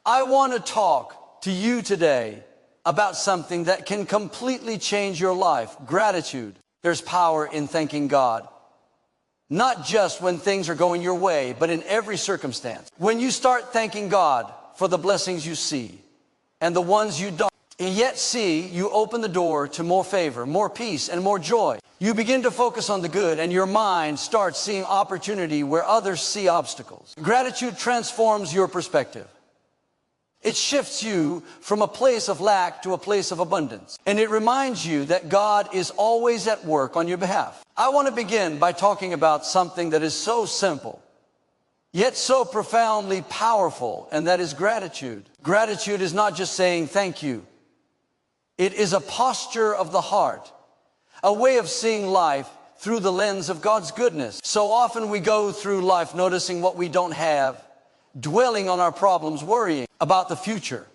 I want to talk to you today about something that can completely change your life: gratitude. There's power in thanking God. Not just when things are going your way, but in every circumstance. When you start thanking God for the blessings you see and the ones you don't yet see, you open the door to more favor, more peace, and more joy. You begin to focus on the good, and your mind starts seeing opportunity where others see obstacles. Gratitude transforms your perspective. It shifts you from a place of lack to a place of abundance. And it reminds you that God is always at work on your behalf. I want to begin by talking about something that is so simple, yet so profoundly powerful, and that is gratitude. Gratitude is not just saying thank you. It is a posture of the heart, a way of seeing life through the lens of God's goodness. So often we go through life noticing what we don't have, dwelling on our problems, worrying about the future,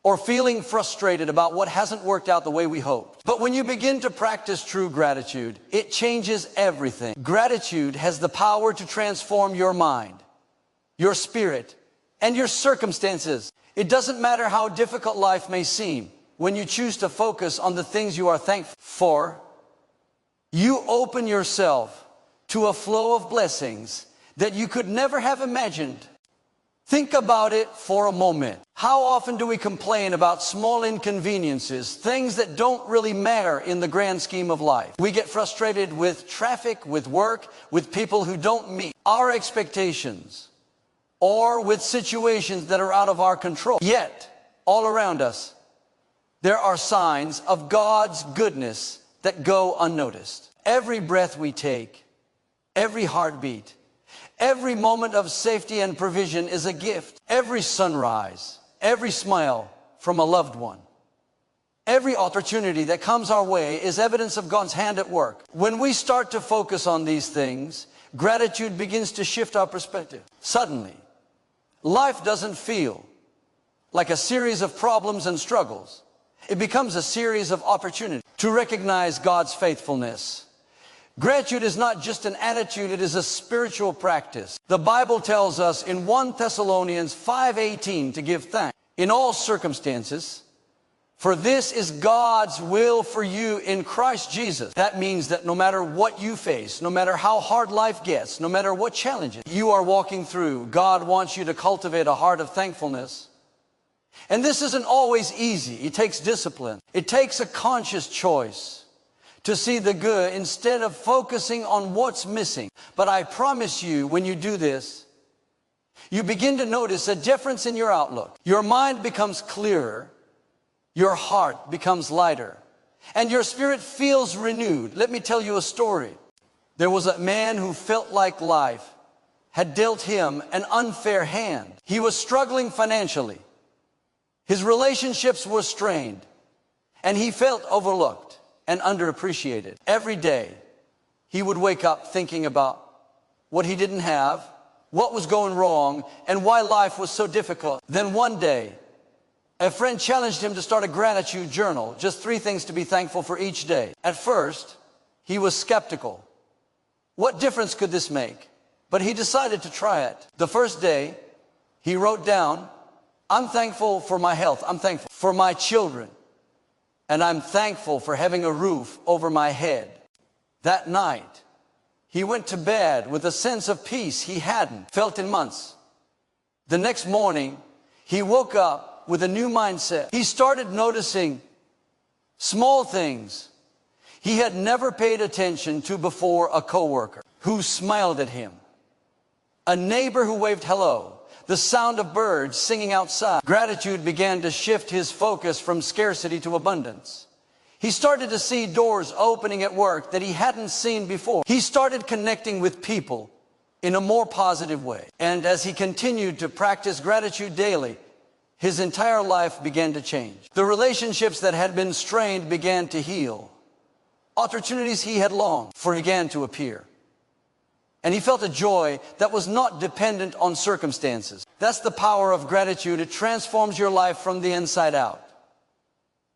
or feeling frustrated about what hasn't worked out the way we hoped. But when you begin to practice true gratitude, it changes everything. Gratitude has the power to transform your mind, your spirit, and your circumstances. It doesn't matter how difficult life may seem. When you choose to focus on the things you are thankful for, you open yourself to a flow of blessings that you could never have imagined. Think about it for a moment. How often do we complain about small inconveniences, things that don't really matter in the grand scheme of life? We get frustrated with traffic, with work, with people who don't meet our expectations, or with situations that are out of our control. Yet, all around us, there are signs of God's goodness that go unnoticed. Every breath we take, every heartbeat, every moment of safety and provision is a gift. Every sunrise, every smile from a loved one, every opportunity that comes our way is evidence of God's hand at work. When we start to focus on these things, gratitude begins to shift our perspective. Suddenly, life doesn't feel like a series of problems and struggles. It becomes a series of opportunities to recognize God's faithfulness. Gratitude is not just an attitude, it is a spiritual practice. The Bible tells us in 1 Thessalonians 5:18 to give thanks in all circumstances, for this is God's will for you in Christ Jesus. That means that no matter what you face, no matter how hard life gets, no matter what challenges you are walking through, God wants you to cultivate a heart of thankfulness. And this isn't always easy. It takes discipline. It takes a conscious choice to see the good instead of focusing on what's missing. But I promise you, when you do this, you begin to notice a difference in your outlook. Your mind becomes clearer, your heart becomes lighter, and your spirit feels renewed. Let me tell you a story. There was a man who felt like life had dealt him an unfair hand. He was struggling financially. His relationships were strained, and he felt overlooked and underappreciated. Every day, he would wake up thinking about what he didn't have, what was going wrong, and why life was so difficult. Then one day, a friend challenged him to start a gratitude journal, just 3 things to be thankful for each day. At first, he was skeptical. What difference could this make? But he decided to try it. The first day, he wrote down, I'm thankful for my health. I'm thankful for my children. And I'm thankful for having a roof over my head. That night, he went to bed with a sense of peace he hadn't felt in months. The next morning, he woke up with a new mindset. He started noticing small things he had never paid attention to before: a coworker who smiled at him, a neighbor who waved hello, the sound of birds singing outside. Gratitude began to shift his focus from scarcity to abundance. He started to see doors opening at work that he hadn't seen before. He started connecting with people in a more positive way. And as he continued to practice gratitude daily, his entire life began to change. The relationships that had been strained began to heal. Opportunities he had longed for began to appear. And he felt a joy that was not dependent on circumstances. That's the power of gratitude. It transforms your life from the inside out.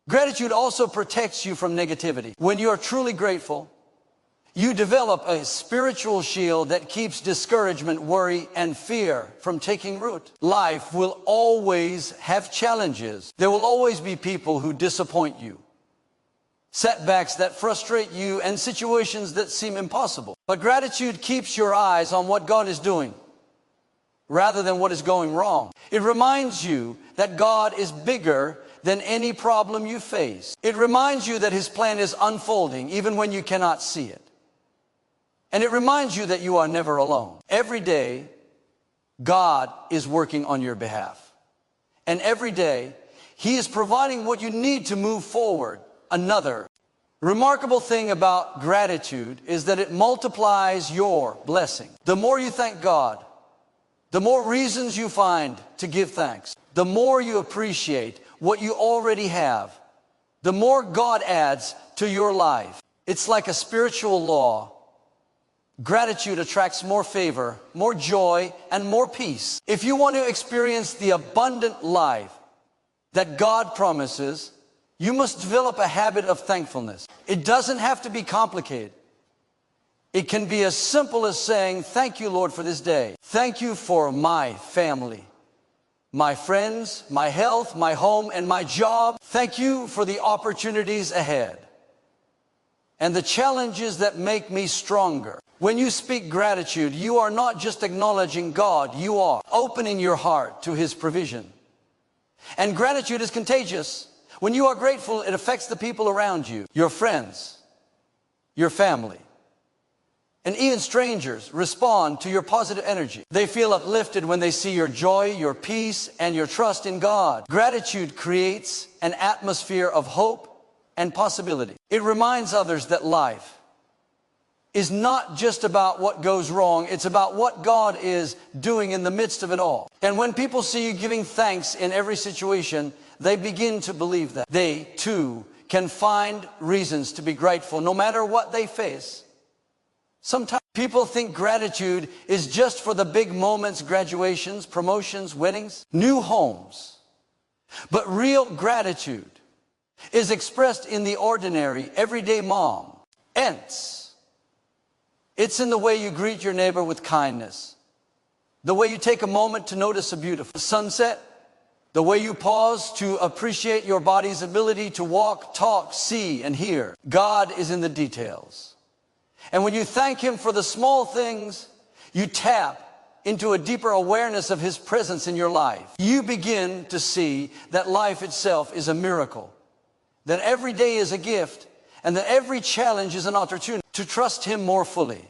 Gratitude also protects you from negativity. When you are truly grateful, You develop a spiritual shield that keeps discouragement, worry, and fear from taking root. Life will always have challenges. There will always be people who disappoint you, setbacks that frustrate you, and situations that seem impossible. But gratitude keeps your eyes on what God is doing rather than what is going wrong. It reminds you that God is bigger than any problem you face. It reminds you that His plan is unfolding even when you cannot see it. And it reminds you that you are never alone. Every day, God is working on your behalf. And every day, He is providing what you need to move forward. Another remarkable thing about gratitude is that it multiplies your blessing. The more you thank God, the more reasons you find to give thanks. The more you appreciate what you already have, the more God adds to your life. It's like a spiritual law. Gratitude attracts more favor, more joy, and more peace. If you want to experience the abundant life that God promises, you must develop a habit of thankfulness. It doesn't have to be complicated. It can be as simple as saying, thank you, Lord, for this day. Thank you for my family, my friends, my health, my home, and my job. Thank you for the opportunities ahead and the challenges that make me stronger. When you speak gratitude, you are not just acknowledging God, you are opening your heart to His provision. And gratitude is contagious. When you are grateful, it affects the people around you, your friends, your family. And even strangers respond to your positive energy. They feel uplifted when they see your joy, your peace, and your trust in God. Gratitude creates an atmosphere of hope and possibility. It reminds others that life is not just about what goes wrong, it's about what God is doing in the midst of it all. And when people see you giving thanks in every situation, they begin to believe that. They, too, can find reasons to be grateful no matter what they face. Sometimes people think gratitude is just for the big moments, graduations, promotions, weddings, new homes. But real gratitude is expressed in the ordinary, everyday mom. It's in the way you greet your neighbor with kindness, the way you take a moment to notice a beautiful sunset, the way you pause to appreciate your body's ability to walk, talk, see, and hear. God is in the details. And when you thank Him for the small things, you tap into a deeper awareness of His presence in your life. You begin to see that life itself is a miracle, that every day is a gift, and that every challenge is an opportunity to trust Him more fully.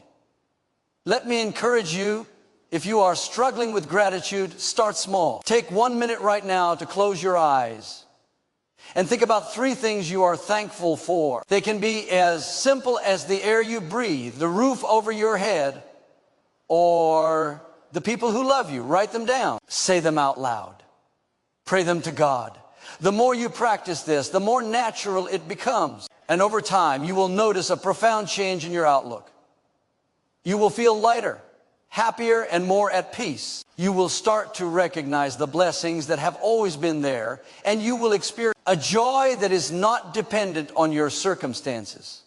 Let me encourage you, if you are struggling with gratitude, start small. Take 1 minute right now to close your eyes and think about 3 things you are thankful for. They can be as simple as the air you breathe, the roof over your head, or the people who love you. Write them down. Say them out loud. Pray them to God. The more you practice this, the more natural it becomes. And over time, you will notice a profound change in your outlook. You will feel lighter, happier, and more at peace. You will start to recognize the blessings that have always been there, and you will experience a joy that is not dependent on your circumstances.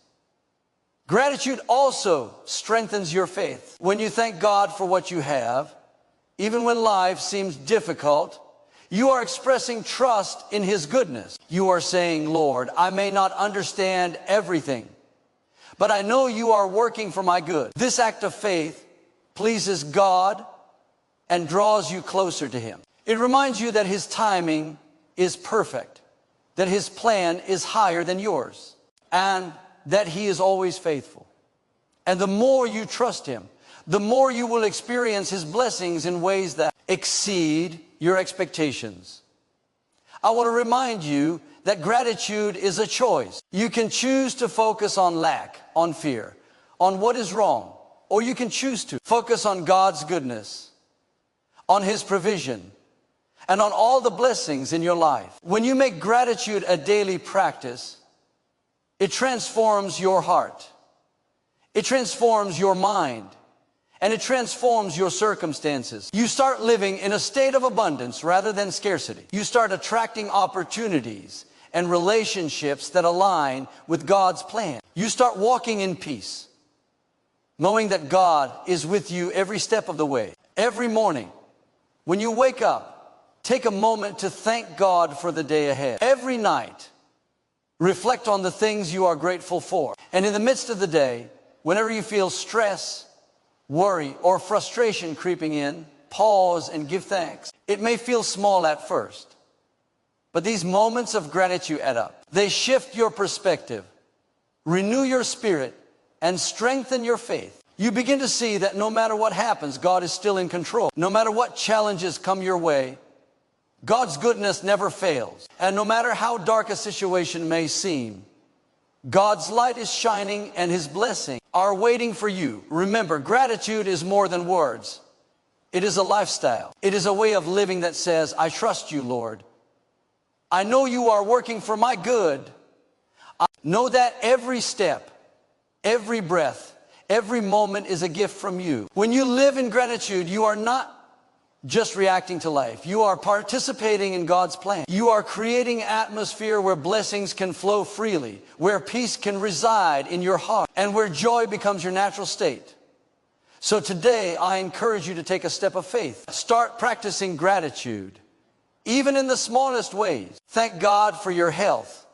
Gratitude also strengthens your faith. When you thank God for what you have, even when life seems difficult, you are expressing trust in His goodness. You are saying, Lord, I may not understand everything, but I know you are working for my good. This act of faith pleases God and draws you closer to Him. It reminds you that His timing is perfect, that His plan is higher than yours, and that He is always faithful. And the more you trust Him, the more you will experience His blessings in ways that exceed your expectations. I want to remind you that gratitude is a choice. You can choose to focus on lack, on fear, on what is wrong, or you can choose to focus on God's goodness, on His provision, and on all the blessings in your life. When you make gratitude a daily practice, it transforms your heart, it transforms your mind, and it transforms your circumstances. You start living in a state of abundance rather than scarcity. You start attracting opportunities and relationships that align with God's plan. You start walking in peace, knowing that God is with you every step of the way. Every morning, when you wake up, take a moment to thank God for the day ahead. Every night, reflect on the things you are grateful for. And in the midst of the day, whenever you feel stress, worry, or frustration creeping in, pause and give thanks. It may feel small at first, but these moments of gratitude add up. They shift your perspective, renew your spirit, and strengthen your faith. You begin to see that no matter what happens, God is still in control. No matter what challenges come your way, God's goodness never fails. And no matter how dark a situation may seem, God's light is shining and His blessings are waiting for you. Remember, gratitude is more than words. It is a lifestyle. It is a way of living that says, I trust you, Lord. I know you are working for my good. I know that every step, every breath, every moment is a gift from you. When you live in gratitude, you are not just reacting to life. You are participating in God's plan. You are creating an atmosphere where blessings can flow freely, where peace can reside in your heart, and where joy becomes your natural state. So today, I encourage you to take a step of faith. Start practicing gratitude, even in the smallest ways. Thank God for your health,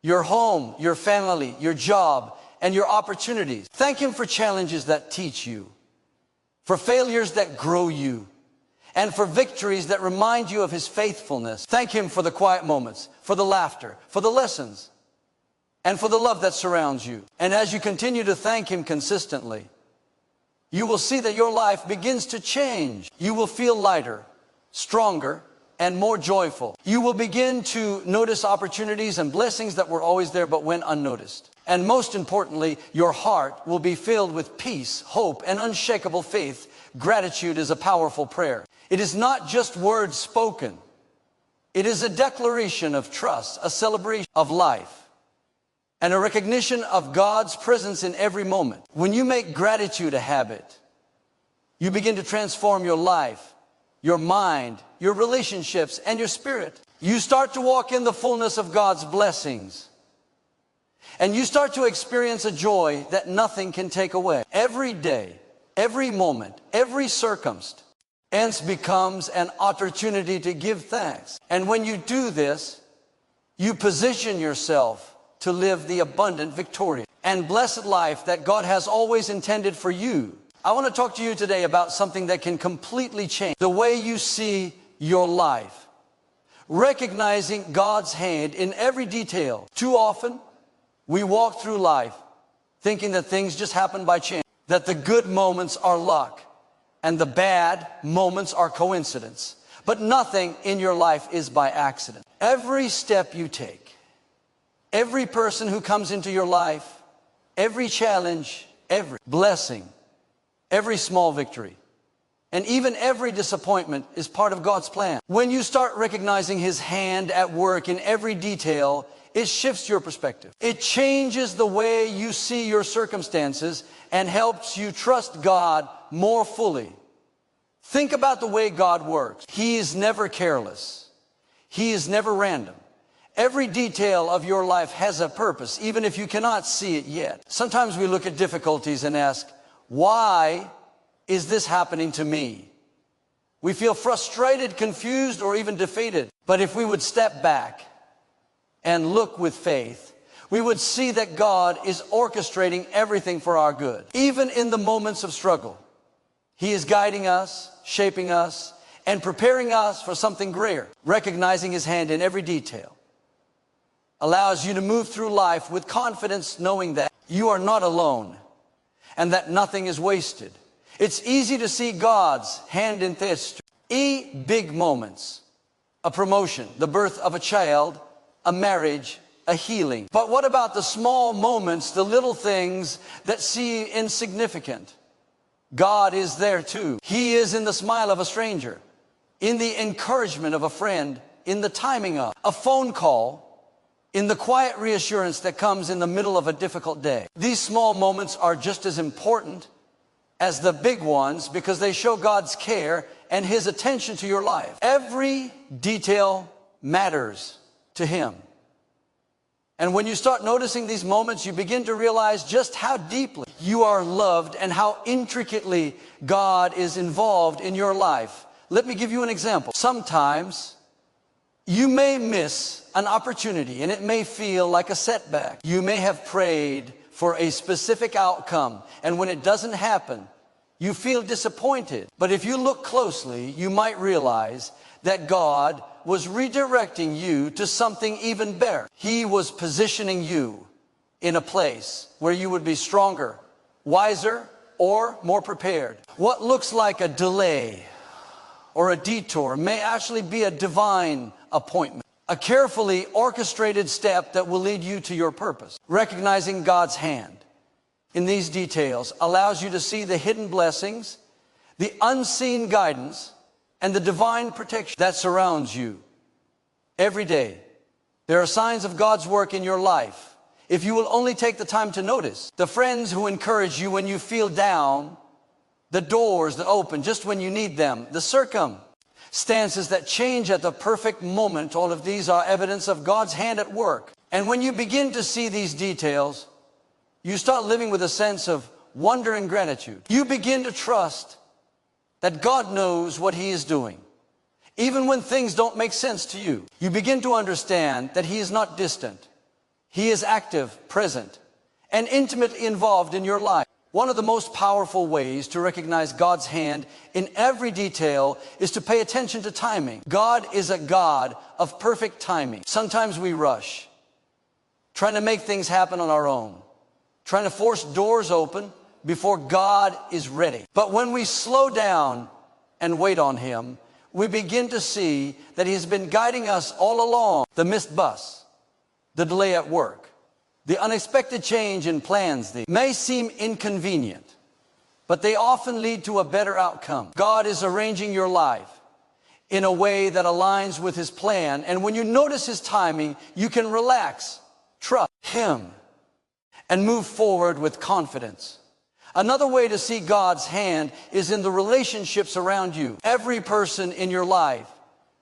your home, your family, your job, and your opportunities. Thank Him for challenges that teach you, for failures that grow you, and for victories that remind you of His faithfulness. Thank Him for the quiet moments, for the laughter, for the lessons, and for the love that surrounds you. And as you continue to thank Him consistently, you will see that your life begins to change. You will feel lighter, stronger, and more joyful. You will begin to notice opportunities and blessings that were always there but went unnoticed. And most importantly, your heart will be filled with peace, hope, and unshakable faith. Gratitude is a powerful prayer. It is not just words spoken. It is a declaration of trust, a celebration of life, and a recognition of God's presence in every moment. When you make gratitude a habit, you begin to transform your life, your mind, your relationships, and your spirit. You start to walk in the fullness of God's blessings. And you start to experience a joy that nothing can take away. Every day, every moment, every circumstance becomes an opportunity to give thanks. And when you do this, you position yourself to live the abundant, victorious, and blessed life that God has always intended for you. I want to talk to you today about something that can completely change the way you see your life. Recognizing God's hand in every detail. Too often, we walk through life thinking that things just happen by chance, that the good moments are luck, and the bad moments are coincidence. But nothing in your life is by accident. Every step you take, every person who comes into your life, every challenge, every blessing, every small victory, and even every disappointment is part of God's plan. When you start recognizing His hand at work in every detail, it shifts your perspective. It changes the way you see your circumstances and helps you trust God more fully. Think about the way God works. He is never careless. He is never random. Every detail of your life has a purpose, even if you cannot see it yet. Sometimes we look at difficulties and ask, why is this happening to me? We feel frustrated, confused, or even defeated. But if we would step back and look with faith, we would see that God is orchestrating everything for our good. Even in the moments of struggle, He is guiding us, shaping us, and preparing us for something greater. Recognizing His hand in every detail allows you to move through life with confidence, knowing that you are not alone and that nothing is wasted. It's easy to see God's hand in history. Big moments, a promotion, the birth of a child, a marriage, a healing. But what about the small moments, the little things that seem insignificant? God is there too. He is in the smile of a stranger, in the encouragement of a friend, in the timing of a phone call, in the quiet reassurance that comes in the middle of a difficult day. These small moments are just as important as the big ones because they show God's care and His attention to your life. Every detail matters to Him. And when you start noticing these moments, you begin to realize just how deeply you are loved and how intricately God is involved in your life. Let me give you an example. Sometimes you may miss an opportunity and it may feel like a setback. You may have prayed for a specific outcome, and when it doesn't happen, you feel disappointed. But if you look closely, you might realize that God was redirecting you to something even better. He was positioning you in a place where you would be stronger, wiser, or more prepared. What looks like a delay or a detour may actually be a divine appointment, a carefully orchestrated step that will lead you to your purpose. Recognizing God's hand in these details allows you to see the hidden blessings, the unseen guidance, and the divine protection that surrounds you every day. There are signs of God's work in your life if you will only take the time to notice. The friends who encourage you when you feel down, the doors that open just when you need them, the circumstances that change at the perfect moment, all of these are evidence of God's hand at work. And when you begin to see these details, you start living with a sense of wonder and gratitude. You begin to trust that God knows what He is doing, even when things don't make sense to you. You begin to understand that He is not distant. He is active, present, and intimately involved in your life. One of the most powerful ways to recognize God's hand in every detail is to pay attention to timing. God is a God of perfect timing. Sometimes we rush, trying to make things happen on our own, trying to force doors open before God is ready. But when we slow down and wait on Him, we begin to see that He has been guiding us all along. The missed bus, the delay at work, the unexpected change in plans, they may seem inconvenient, but they often lead to a better outcome. God is arranging your life in a way that aligns with His plan, and when you notice His timing, you can relax, trust Him, and move forward with confidence. Another way to see God's hand is in the relationships around you. Every person in your life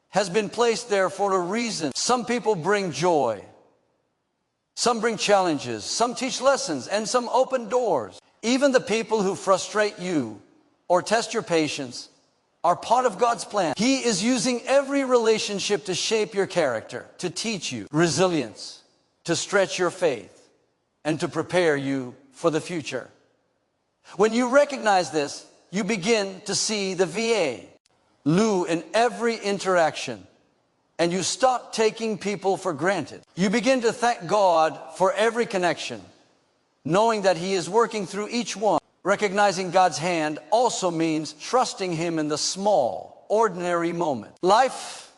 has been placed there for a reason. Some people bring joy. Some bring challenges. Some teach lessons, and some open doors. Even the people who frustrate you or test your patience are part of God's plan. He is using every relationship to shape your character, to teach you resilience, to stretch your faith, and to prepare you for the future. When you recognize this, you begin to see the VA, Lou, in every interaction, and you stop taking people for granted. You begin to thank God for every connection, knowing that He is working through each one. Recognizing God's hand also means trusting Him in the small, ordinary moment. Life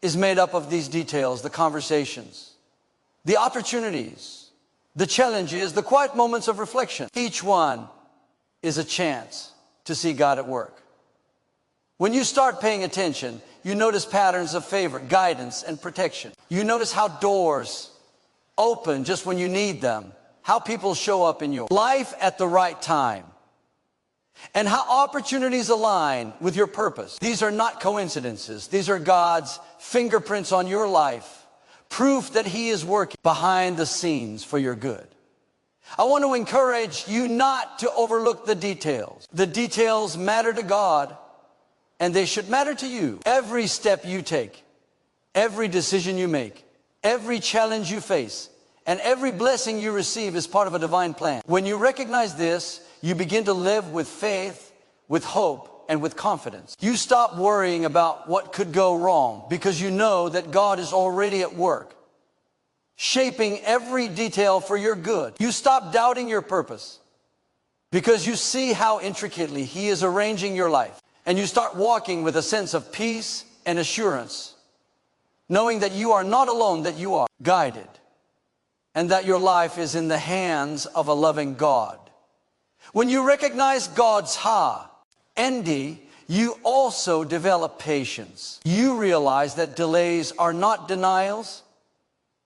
is made up of these details, the conversations, the opportunities, the challenges, the quiet moments of reflection. Each one is a chance to see God at work. When you start paying attention, you notice patterns of favor, guidance, and protection. You notice how doors open just when you need them, how people show up in your life at the right time, and how opportunities align with your purpose. These are not coincidences. These are God's fingerprints on your life, proof that He is working behind the scenes for your good. I want to encourage you not to overlook the details. The details matter to God, and they should matter to you. Every step you take, every decision you make, every challenge you face, and every blessing you receive is part of a divine plan. When you recognize this, you begin to live with faith, with hope, and with confidence. You stop worrying about what could go wrong because you know that God is already at work, shaping every detail for your good. You stop doubting your purpose because you see how intricately He is arranging your life. And you start walking with a sense of peace and assurance, knowing that you are not alone, that you are guided, and that your life is in the hands of a loving God. When you recognize God's ND, you also develop patience. You realize that delays are not denials,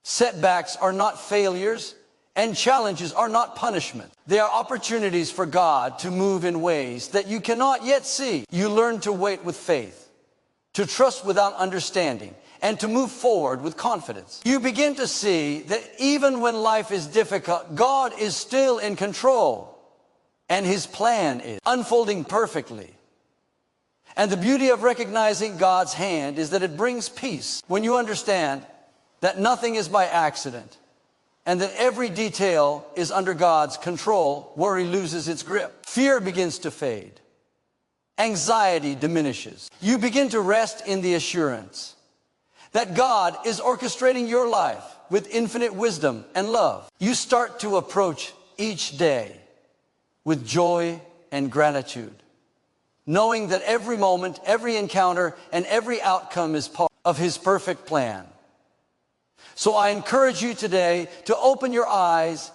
setbacks are not failures, and challenges are not punishment. They are opportunities for God to move in ways that you cannot yet see. You learn to wait with faith, to trust without understanding, and to move forward with confidence. You begin to see that even when life is difficult, God is still in control. and His plan is unfolding perfectly. And the beauty of recognizing God's hand is that it brings peace when you understand that nothing is by accident and that every detail is under God's control. Worry loses its grip. Fear begins to fade. Anxiety diminishes. You begin to rest in the assurance that God is orchestrating your life with infinite wisdom and love. You start to approach each day with joy and gratitude, knowing that every moment, every encounter, and every outcome is part of His perfect plan. So I encourage you today to open your eyes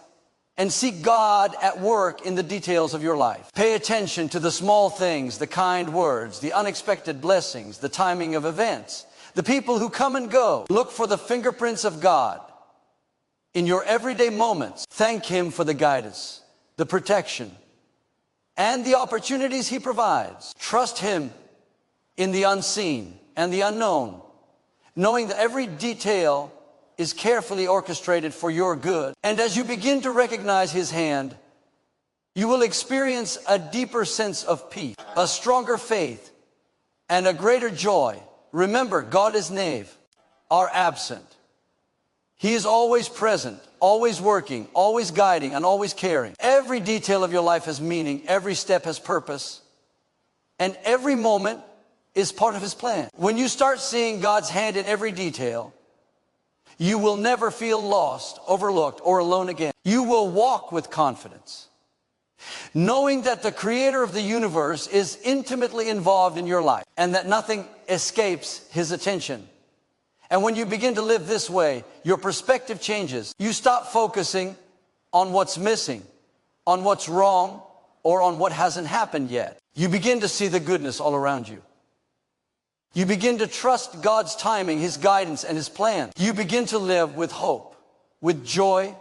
and seek God at work in the details of your life. Pay attention to the small things, the kind words, the unexpected blessings, the timing of events, the people who come and go. Look for the fingerprints of God in your everyday moments. Thank Him for the guidance, the protection, and the opportunities He provides. Trust Him in the unseen and the unknown, knowing that every detail is carefully orchestrated for your good. And as you begin to recognize His hand, you will experience a deeper sense of peace, a stronger faith, and a greater joy. Remember, God is near, are absent. He is always present, always working, always guiding, and always caring. Every detail of your life has meaning, every step has purpose, and every moment is part of His plan. When you start seeing God's hand in every detail, you will never feel lost, overlooked, or alone again. You will walk with confidence, knowing that the Creator of the universe is intimately involved in your life and that nothing escapes His attention. And when you begin to live this way, your perspective changes. You stop focusing on what's missing, on what's wrong, or on what hasn't happened yet. You begin to see the goodness all around you. You begin to trust God's timing, His guidance, and His plan. You begin to live with hope, with joy,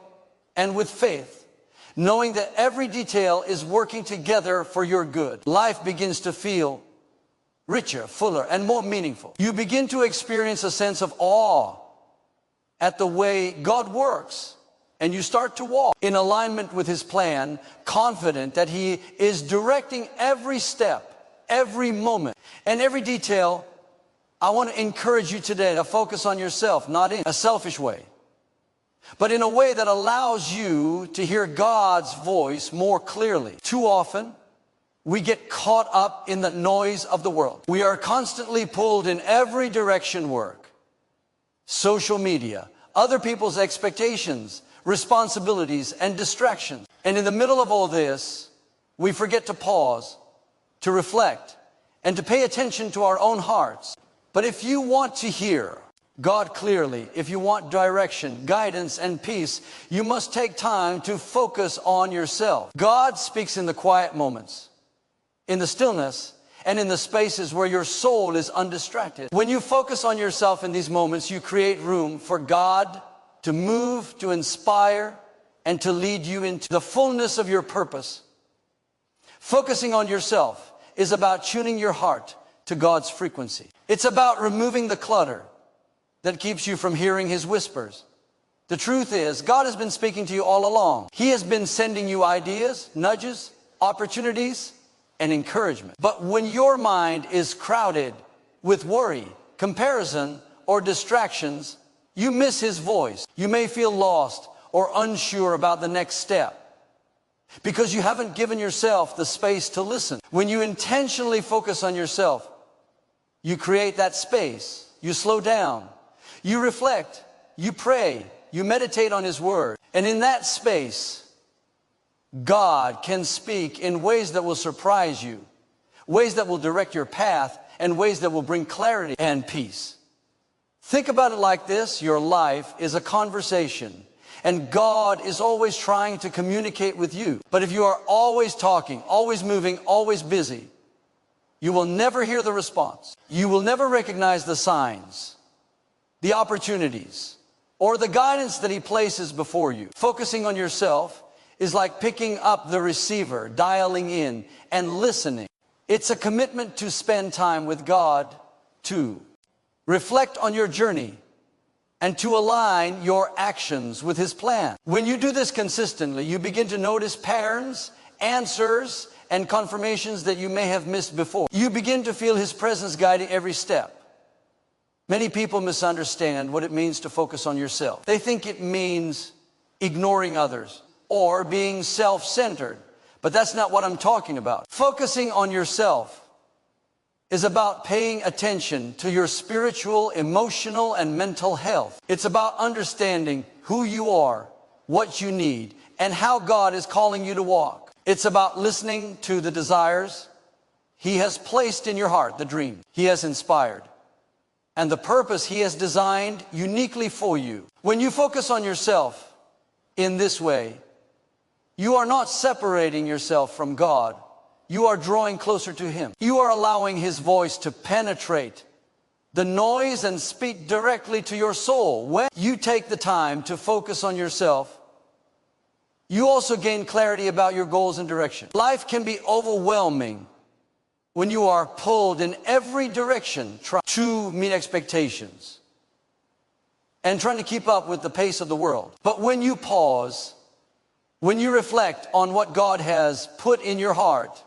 and with faith, knowing that every detail is working together for your good. Life begins to feel richer, fuller, and more meaningful. You begin to experience a sense of awe at the way God works, and you start to walk in alignment with His plan, confident that He is directing every step, every moment, and every detail. I want to encourage you today to focus on yourself, not in a selfish way, but in a way that allows you to hear God's voice more clearly. Too often, we get caught up in the noise of the world. We are constantly pulled in every direction: work, social media, other people's expectations, responsibilities, and distractions. And in the middle of all this, we forget to pause, to reflect, and to pay attention to our own hearts. But if you want to hear God clearly, if you want direction, guidance, and peace, you must take time to focus on yourself. God speaks in the quiet moments, in the stillness, and in the spaces where your soul is undistracted. When you focus on yourself in these moments, you create room for God to move, to inspire, and to lead you into the fullness of your purpose. Focusing on yourself is about tuning your heart to God's frequency. It's about removing the clutter that keeps you from hearing His whispers. The truth is, God has been speaking to you all along. He has been sending you ideas, nudges, opportunities, and encouragement. But when your mind is crowded with worry, comparison, or distractions, you miss His voice. You may feel lost or unsure about the next step because you haven't given yourself the space to listen. When you intentionally focus on yourself, you create that space. You slow down. You reflect. You pray. You meditate on His Word. And in that space, God can speak in ways that will surprise you, ways that will direct your path, and ways that will bring clarity and peace. Think about it like this: your life is a conversation, and God is always trying to communicate with you. But if you are always talking, always moving, always busy, you will never hear the response. You will never recognize the signs, the opportunities, or the guidance that He places before you. Focusing on yourself is like picking up the receiver, dialing in, and listening. It's a commitment to spend time with God, to reflect on your journey, and to align your actions with His plan. When you do this consistently, you begin to notice patterns answers and confirmations that you may have missed before. You begin to feel His presence guiding every step. Many people misunderstand what it means to focus on yourself. They think it means ignoring others or being self-centered, but that's not what I'm talking about. Focusing on yourself is about paying attention to your spiritual, emotional, and mental health. It's about understanding who you are, what you need, and how God is calling you to walk. It's about listening to the desires He has placed in your heart, the dream He has inspired, and the purpose He has designed uniquely for you. When you focus on yourself in this way, you are not separating yourself from God. You are drawing closer to Him. You are allowing His voice to penetrate the noise and speak directly to your soul. When you take the time to focus on yourself, you also gain clarity about your goals and direction. Life can be overwhelming when you are pulled in every direction, trying to meet expectations and trying to keep up with the pace of the world. But when you pause, when you reflect on what God has put in your heart,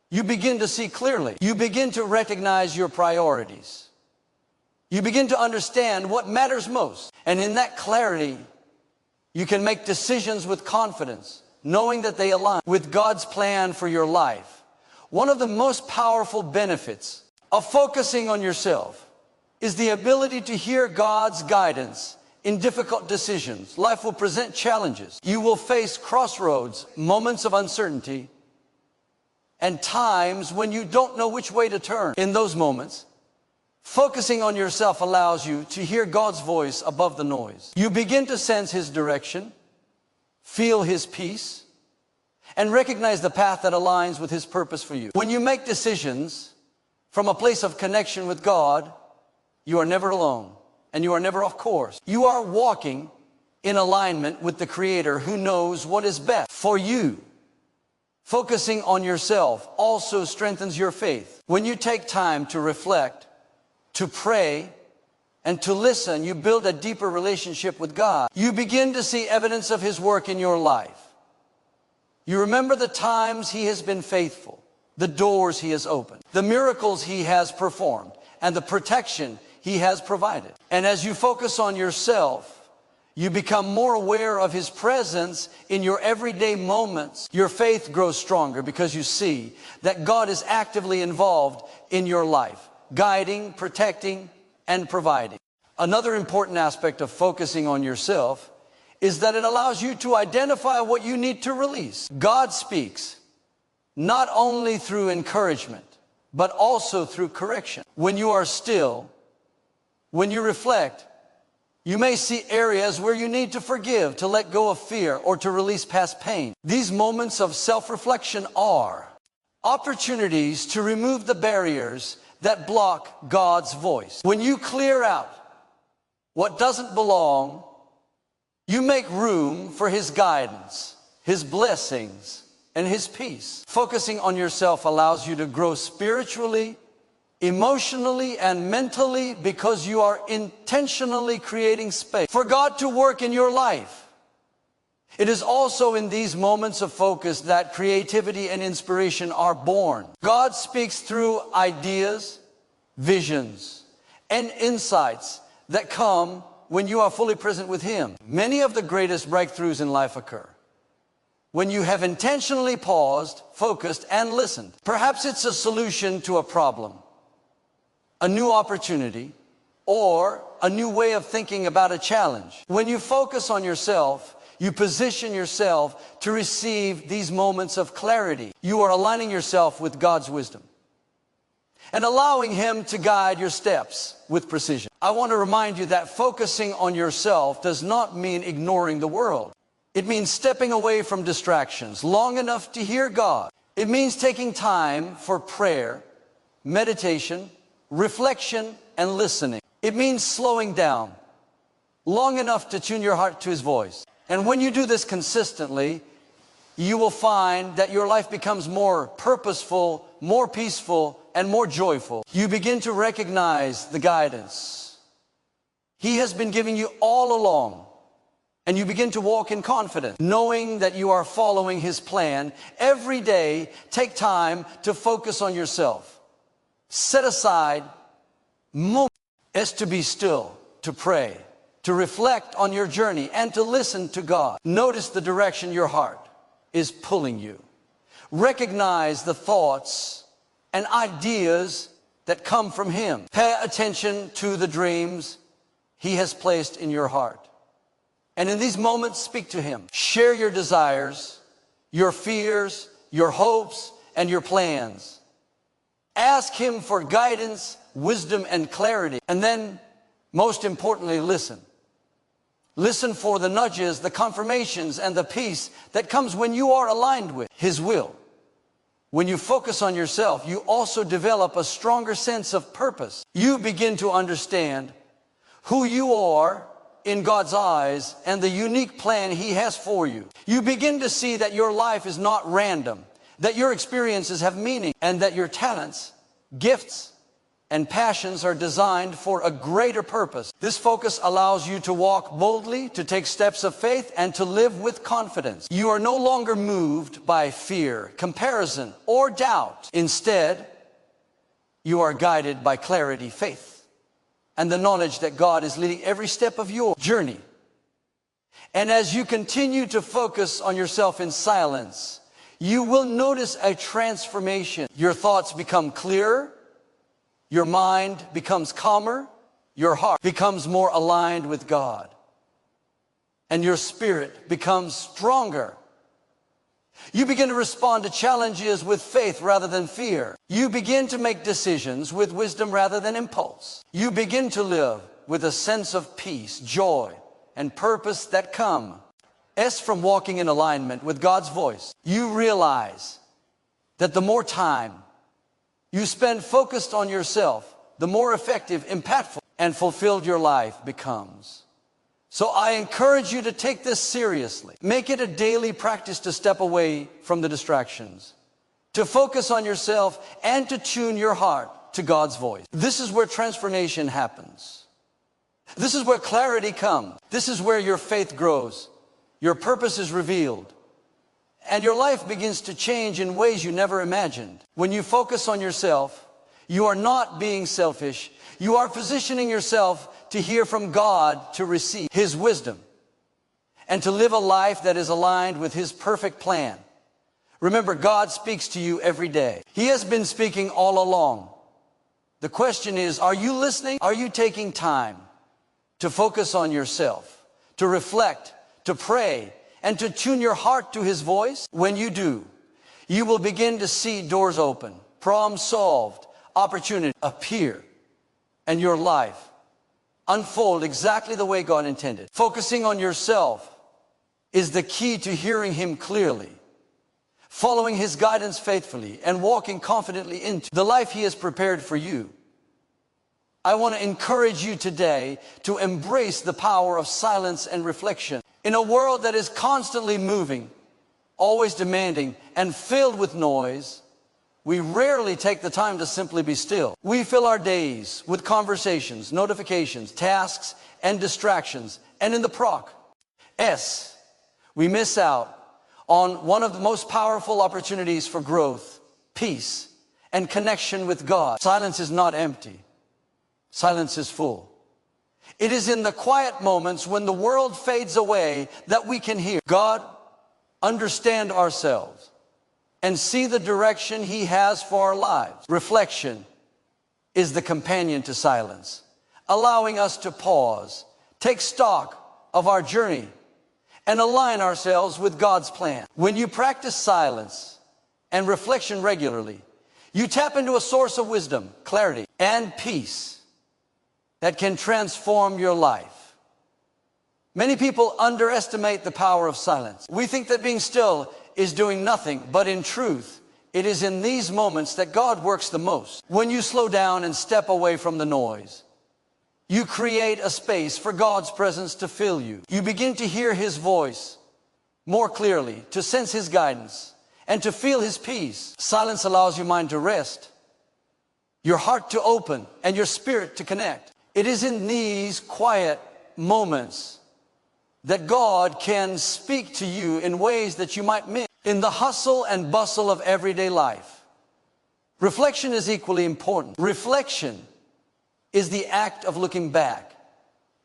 you begin to see clearly. You begin to recognize your priorities. You begin to understand what matters most. And in that clarity, you can make decisions with confidence, knowing that they align with God's plan for your life. One of the most powerful benefits of focusing on yourself is the ability to hear God's guidance in difficult decisions. Life will present challenges. You will face crossroads, moments of uncertainty, and times when you don't know which way to turn. In those moments, focusing on yourself allows you to hear God's voice above the noise. You begin to sense His direction, feel His peace, and recognize the path that aligns with His purpose for you. When you make decisions from a place of connection with God, you are never alone and you are never off course. You are walking in alignment with the Creator who knows what is best for you. Focusing on yourself also strengthens your faith. When you take time to reflect, to pray, and to listen, you build a deeper relationship with God. You begin to see evidence of His work in your life. You remember the times He has been faithful, the doors He has opened, the miracles He has performed, and the protection He has provided. And as you focus on yourself, you become more aware of His presence in your everyday moments. Your faith grows stronger because you see that God is actively involved in your life, guiding, protecting, and providing. Another important aspect of focusing on yourself is that it allows you to identify what you need to release. God speaks not only through encouragement, but also through correction. When you are still, when you reflect, you may see areas where you need to forgive, to let go of fear, or to release past pain. These moments of self-reflection are opportunities to remove the barriers that block God's voice. When you clear out what doesn't belong, you make room for His guidance, His blessings, and His peace. Focusing on yourself allows you to grow spiritually, emotionally, and mentally because you are intentionally creating space for God to work in your life. It is also in these moments of focus that creativity and inspiration are born. God speaks through ideas, visions, and insights that come when you are fully present with Him. Many of the greatest breakthroughs in life occur when you have intentionally paused, focused, and listened. Perhaps it's a solution to a problem, a new opportunity, or a new way of thinking about a challenge. When you focus on yourself, you position yourself to receive these moments of clarity. You are aligning yourself with God's wisdom and allowing Him to guide your steps with precision. I want to remind you that focusing on yourself does not mean ignoring the world. It means stepping away from distractions long enough to hear God. It means taking time for prayer, meditation, reflection, and listening. It means slowing down long enough to tune your heart to His voice. And when you do this consistently, you will find that your life becomes more purposeful, more peaceful, and more joyful. You begin to recognize the guidance He has been giving you all along. And you begin to walk in confidence, knowing that you are following his plan. Every day, take time to focus on yourself. Set aside moments as to be still, to pray, to reflect on your journey, and to listen to God. Notice the direction your heart is pulling you. Recognize the thoughts and ideas that come from him. Pay attention to the dreams he has placed in your heart. And in these moments, speak to him. Share your desires, your fears, your hopes, and your plans. Ask him for guidance, wisdom, and clarity. And then, most importantly, listen. Listen for the nudges, the confirmations, and the peace that comes when you are aligned with his will. When you focus on yourself, you also develop a stronger sense of purpose. You begin to understand who you are in God's eyes and the unique plan he has for you. You begin to see that your life is not random, that your experiences have meaning, and that your talents, gifts, and passions are designed for a greater purpose. This focus allows you to walk boldly, to take steps of faith, and to live with confidence. You are no longer moved by fear, comparison, or doubt. Instead, you are guided by clarity, faith, and the knowledge that God is leading every step of your journey. And as you continue to focus on yourself in silence, you will notice a transformation. Your thoughts become clearer, your mind becomes calmer, your heart becomes more aligned with God, and your spirit becomes stronger. You begin to respond to challenges with faith rather than fear. You begin to make decisions with wisdom rather than impulse. You begin to live with a sense of peace, joy, and purpose that come from walking in alignment with God's voice. You realize that the more time you spend focused on yourself, the more effective, impactful, and fulfilled your life becomes. So I encourage you to take this seriously. Make it a daily practice to step away from the distractions, to focus on yourself, and to tune your heart to God's voice. This is where transformation happens. This is where clarity comes. This is where your faith grows, your purpose is revealed, and your life begins to change in ways you never imagined. When you focus on yourself, you are not being selfish. You are positioning yourself to hear from God, to receive his wisdom, and to live a life that is aligned with his perfect plan. Remember, God speaks to you every day. He has been speaking all along. The question is, are you listening? Are you taking time to focus on yourself, to reflect, to pray, and to tune your heart to his voice? When you do, you will begin to see doors open, problems solved, opportunity appear, and your life unfold exactly the way God intended. Focusing on yourself is the key to hearing him clearly, following his guidance faithfully, and walking confidently into the life he has prepared for you. I want to encourage you today to embrace the power of silence and reflection. In a world that is constantly moving, always demanding, and filled with noise, we rarely take the time to simply be still. We fill our days with conversations, notifications, tasks, and distractions. And in the process, we miss out on one of the most powerful opportunities for growth, peace, and connection with God. Silence is not empty. Silence is full. It is in the quiet moments when the world fades away that we can hear God, understand ourselves, and see the direction he has for our lives. Reflection is the companion to silence, allowing us to pause, take stock of our journey, and align ourselves with God's plan. When you practice silence and reflection regularly, you tap into a source of wisdom, clarity, and peace that can transform your life. Many people underestimate the power of silence. We think that being still is doing nothing, but in truth, it is in these moments that God works the most. When you slow down and step away from the noise, you create a space for God's presence to fill you. You begin to hear his voice more clearly, to sense his guidance, and to feel his peace. Silence allows your mind to rest, your heart to open, and your spirit to connect. It is in these quiet moments that God can speak to you in ways that you might miss in the hustle and bustle of everyday life. Reflection is equally important. Reflection is the act of looking back,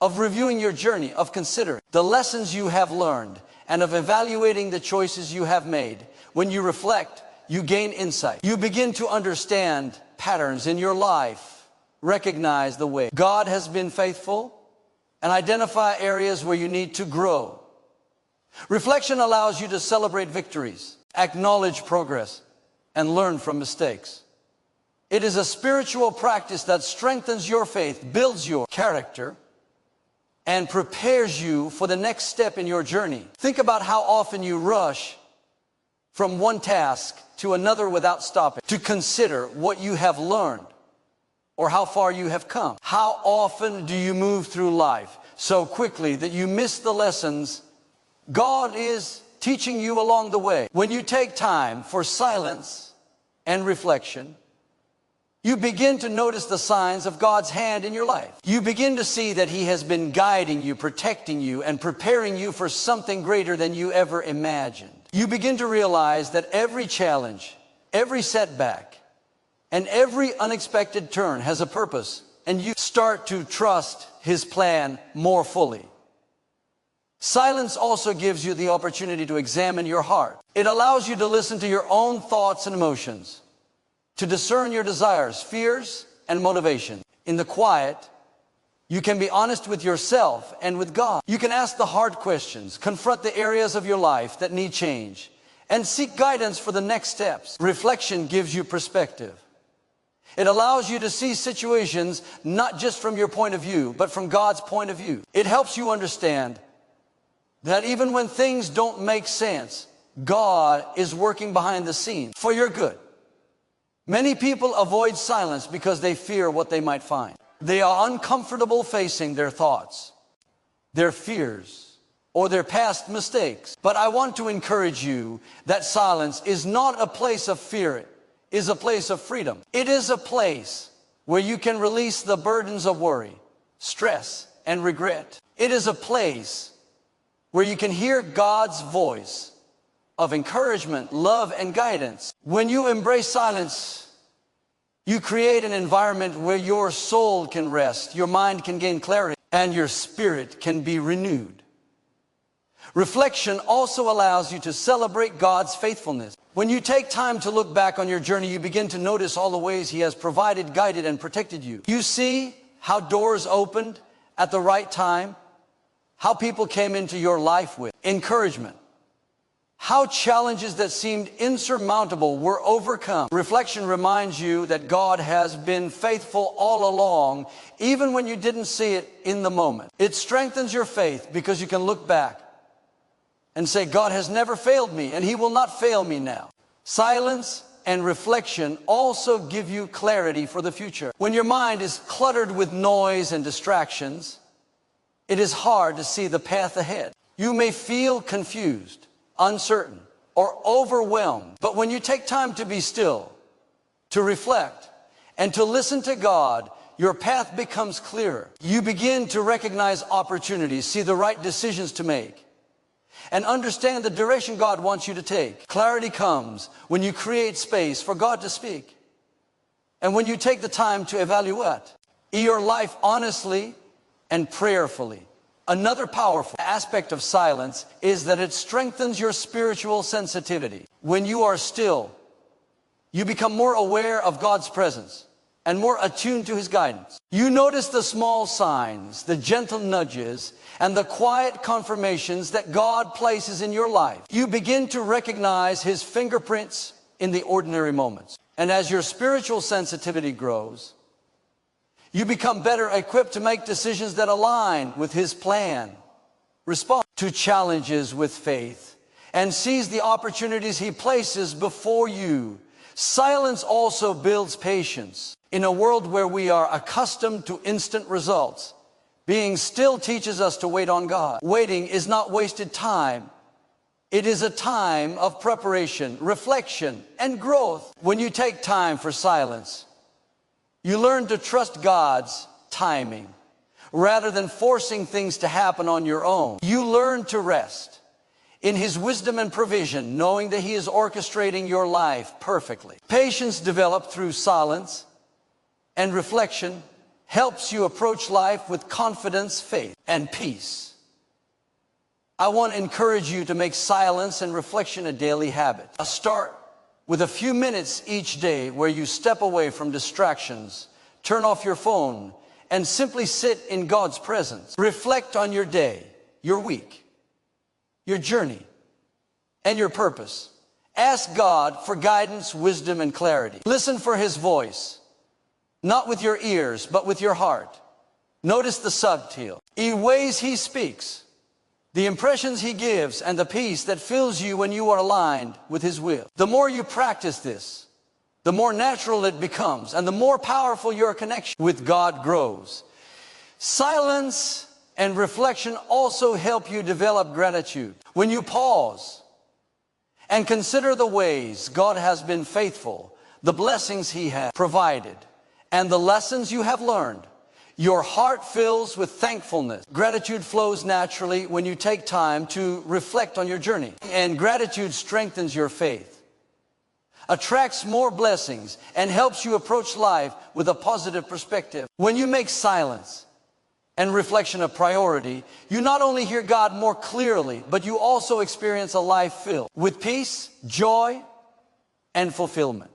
of reviewing your journey, of considering the lessons you have learned, and of evaluating the choices you have made. When you reflect, you gain insight. You begin to understand patterns in your life, recognize the way God has been faithful, and identify areas where you need to grow. Reflection allows you to celebrate victories, acknowledge progress, and learn from mistakes. It is a spiritual practice that strengthens your faith, builds your character, and prepares you for the next step in your journey. Think about how often you rush from one task to another without stopping to consider what you have learned or how far you have come. How often do you move through life so quickly that you miss the lessons God is teaching you along the way? When you take time for silence and reflection, you begin to notice the signs of God's hand in your life. You begin to see that He has been guiding you, protecting you, and preparing you for something greater than you ever imagined. You begin to realize that every challenge, every setback, and every unexpected turn has a purpose, and you start to trust His plan more fully. Silence also gives you the opportunity to examine your heart. It allows you to listen to your own thoughts and emotions, to discern your desires, fears, and motivations. In the quiet, you can be honest with yourself and with God. You can ask the hard questions, confront the areas of your life that need change, and seek guidance for the next steps. Reflection gives you perspective. It allows you to see situations not just from your point of view, but from God's point of view. It helps you understand that even when things don't make sense, God is working behind the scenes for your good. Many people avoid silence because they fear what they might find. They are uncomfortable facing their thoughts, their fears, or their past mistakes. But I want to encourage you that silence is not a place of fear. It is a place of freedom. It is a place where you can release the burdens of worry, stress, and regret. It is a place where you can hear God's voice of encouragement, love, and guidance. When you embrace silence, you create an environment where your soul can rest, your mind can gain clarity, and your spirit can be renewed. Reflection also allows you to celebrate God's faithfulness. When you take time to look back on your journey, you begin to notice all the ways He has provided, guided, and protected you. You see how doors opened at the right time, how people came into your life with encouragement, how challenges that seemed insurmountable were overcome. Reflection reminds you that God has been faithful all along, even when you didn't see it in the moment. It strengthens your faith because you can look back and say, God has never failed me, and He will not fail me now. Silence and reflection also give you clarity for the future. When your mind is cluttered with noise and distractions, it is hard to see the path ahead. You may feel confused, uncertain, or overwhelmed. But when you take time to be still, to reflect, and to listen to God, your path becomes clearer. You begin to recognize opportunities, see the right decisions to make, and understand the direction God wants you to take. Clarity comes when you create space for God to speak, and when you take the time to evaluate your life honestly and prayerfully. Another powerful aspect of silence is that it strengthens your spiritual sensitivity. When you are still, you become more aware of God's presence and more attuned to His guidance. You notice the small signs, the gentle nudges, and the quiet confirmations that God places in your life. You begin to recognize His fingerprints in the ordinary moments. And as your spiritual sensitivity grows, you become better equipped to make decisions that align with His plan, respond to challenges with faith, and seize the opportunities He places before you. Silence also builds patience. In a world where we are accustomed to instant results, being still teaches us to wait on God. Waiting is not wasted time. It is a time of preparation, reflection, and growth. When you take time for silence, you learn to trust God's timing. rather than forcing things to happen on your own. You learn to rest in His wisdom and provision, knowing that He is orchestrating your life perfectly. Patience developed through silence and reflection helps you approach life with confidence, faith, and peace. I want to encourage you to make silence and reflection a daily habit. Start with a few minutes each day where you step away from distractions, turn off your phone, and simply sit in God's presence. Reflect on your day, your week, your journey, and your purpose. Ask God for guidance, wisdom, and clarity. Listen for His voice, not with your ears, but with your heart. Notice the subtle ways He speaks, the impressions He gives, and the peace that fills you when you are aligned with His will. The more you practice this, the more natural it becomes, and the more powerful your connection with God grows. Silence and reflection also help you develop gratitude. When you pause and consider the ways God has been faithful, the blessings He has provided, and the lessons you have learned, your heart fills with thankfulness. Gratitude flows naturally when you take time to reflect on your journey. And gratitude strengthens your faith, attracts more blessings, and helps you approach life with a positive perspective. When you make silence and reflection a priority, you not only hear God more clearly, but you also experience a life filled with peace, joy, and fulfillment.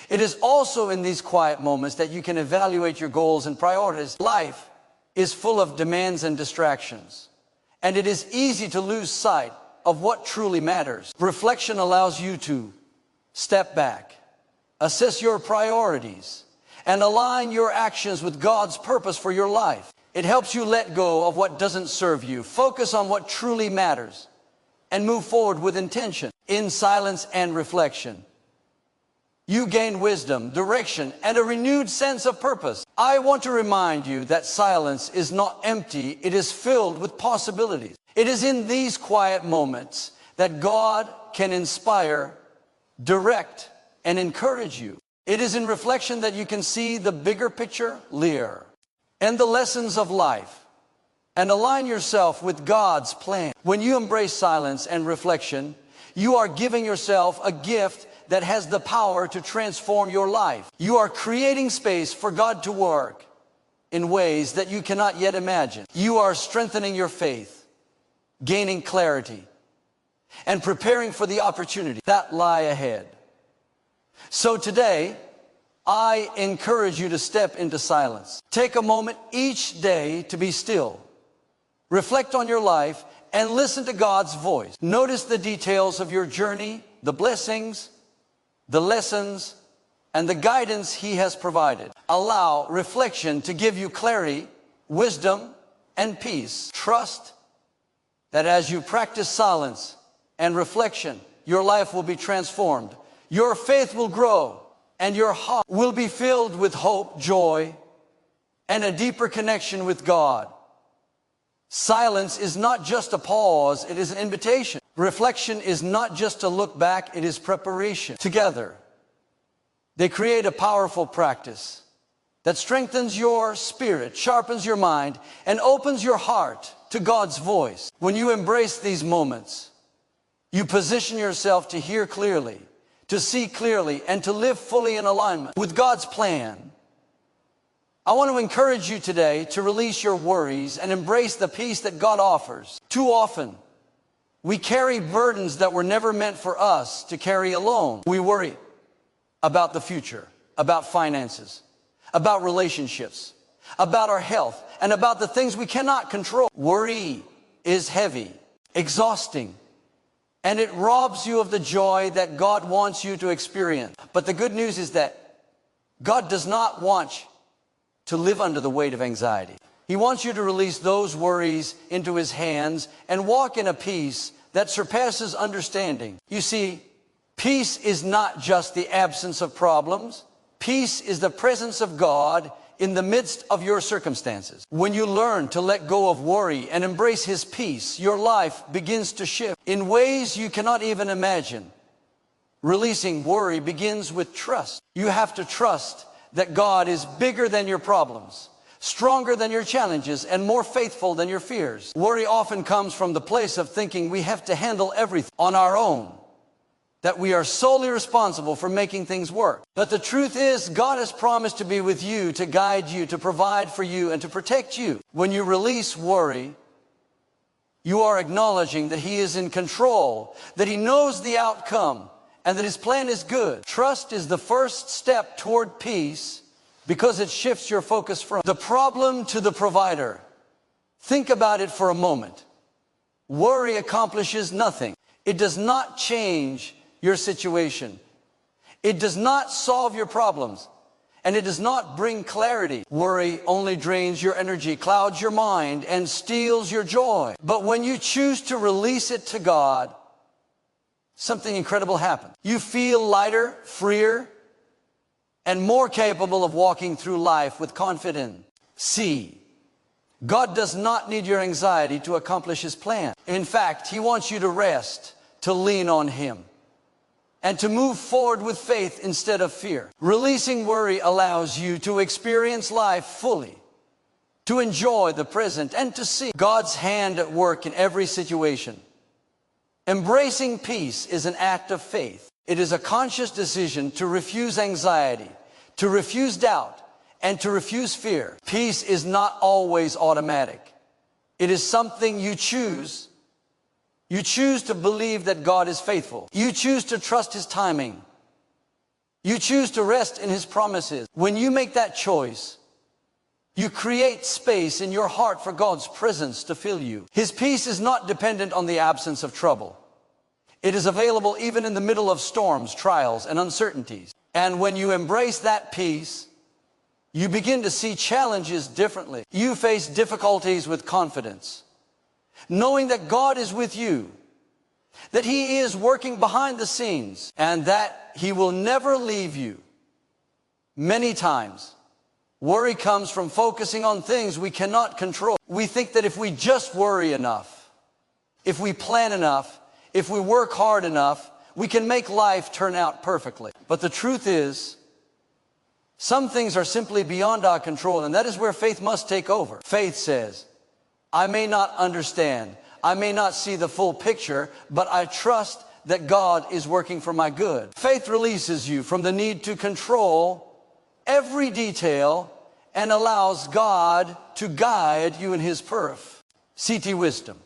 It is also in these quiet moments that you can evaluate your goals and priorities. Life is full of demands and distractions, and it is easy to lose sight of what truly matters. Reflection allows you to step back, assess your priorities, and align your actions with God's purpose for your life. It helps you let go of what doesn't serve you, focus on what truly matters, and move forward with intention. In silence and reflection, you gain wisdom, direction, and a renewed sense of purpose. I want to remind you that silence is not empty, it is filled with possibilities. It is in these quiet moments that God can inspire, direct, and encourage you. It is in reflection that you can see the bigger picture clearer and the lessons of life and align yourself with God's plan. When you embrace silence and reflection, you are giving yourself a gift that has the power to transform your life. You are creating space for God to work in ways that you cannot yet imagine. You are strengthening your faith, gaining clarity, and preparing for the opportunity that lie ahead. So today, I encourage you to step into silence. Take a moment each day to be still. Reflect on your life and listen to God's voice. Notice the details of your journey, the blessings, the lessons, and the guidance He has provided. Allow reflection to give you clarity, wisdom, and peace. Trust that as you practice silence and reflection, your life will be transformed. Your faith will grow, and your heart will be filled with hope, joy, and a deeper connection with God. Silence is not just a pause, it is an invitation. Reflection is not just a look back, it is preparation. Together, they create a powerful practice that strengthens your spirit, sharpens your mind, and opens your heart to God's voice. When you embrace these moments, you position yourself to hear clearly, to see clearly, and to live fully in alignment with God's plan. I want to encourage you today to release your worries and embrace the peace that God offers. Too often, we carry burdens that were never meant for us to carry alone. We worry about the future, about finances, about relationships, about our health, and about the things we cannot control. Worry is heavy, exhausting, and it robs you of the joy that God wants you to experience. But the good news is that God does not want you to live under the weight of anxiety. He wants you to release those worries into His hands and walk in a peace that surpasses understanding. You see, peace is not just the absence of problems. Peace is the presence of God in the midst of your circumstances. When you learn to let go of worry and embrace His peace, your life begins to shift in ways you cannot even imagine. Releasing worry begins with trust. You have to trust that God is bigger than your problems, stronger than your challenges, and more faithful than your fears. Worry often comes from the place of thinking we have to handle everything on our own, that we are solely responsible for making things work. But the truth is, God has promised to be with you, to guide you, to provide for you, and to protect you. When you release worry, you are acknowledging that He is in control, that He knows the outcome, and that His plan is good. Trust is the first step toward peace because it shifts your focus from the problem to the provider. Think about it for a moment. Worry accomplishes nothing. It does not change your situation. It does not solve your problems, and it does not bring clarity. Worry only drains your energy, clouds your mind, and steals your joy. But when you choose to release it to God, something incredible happens. You feel lighter, freer, and more capable of walking through life with confidence. See, God does not need your anxiety to accomplish His plan. In fact, He wants you to rest, to lean on Him, and to move forward with faith instead of fear. Releasing worry allows you to experience life fully, to enjoy the present, and to see God's hand at work in every situation. Embracing peace is an act of faith. It is a conscious decision to refuse anxiety, to refuse doubt, and to refuse fear. Peace is not always automatic. It is something you choose. You choose to believe that God is faithful. You choose to trust His timing. You choose to rest in His promises. When you make that choice, you create space in your heart for God's presence to fill you. His peace is not dependent on the absence of trouble. It is available even in the middle of storms, trials, and uncertainties. And when you embrace that peace, you begin to see challenges differently. You face difficulties with confidence, knowing that God is with you, that He is working behind the scenes, and that He will never leave you. Many times, worry comes from focusing on things we cannot control. We think that if we just worry enough, if we plan enough, if we work hard enough, we can make life turn out perfectly. But the truth is, some things are simply beyond our control, and that is where faith must take over. Faith says, I may not understand, I may not see the full picture, but I trust that God is working for my good. Faith releases you from the need to control every detail and allows God to guide you in His path. CT Wisdom.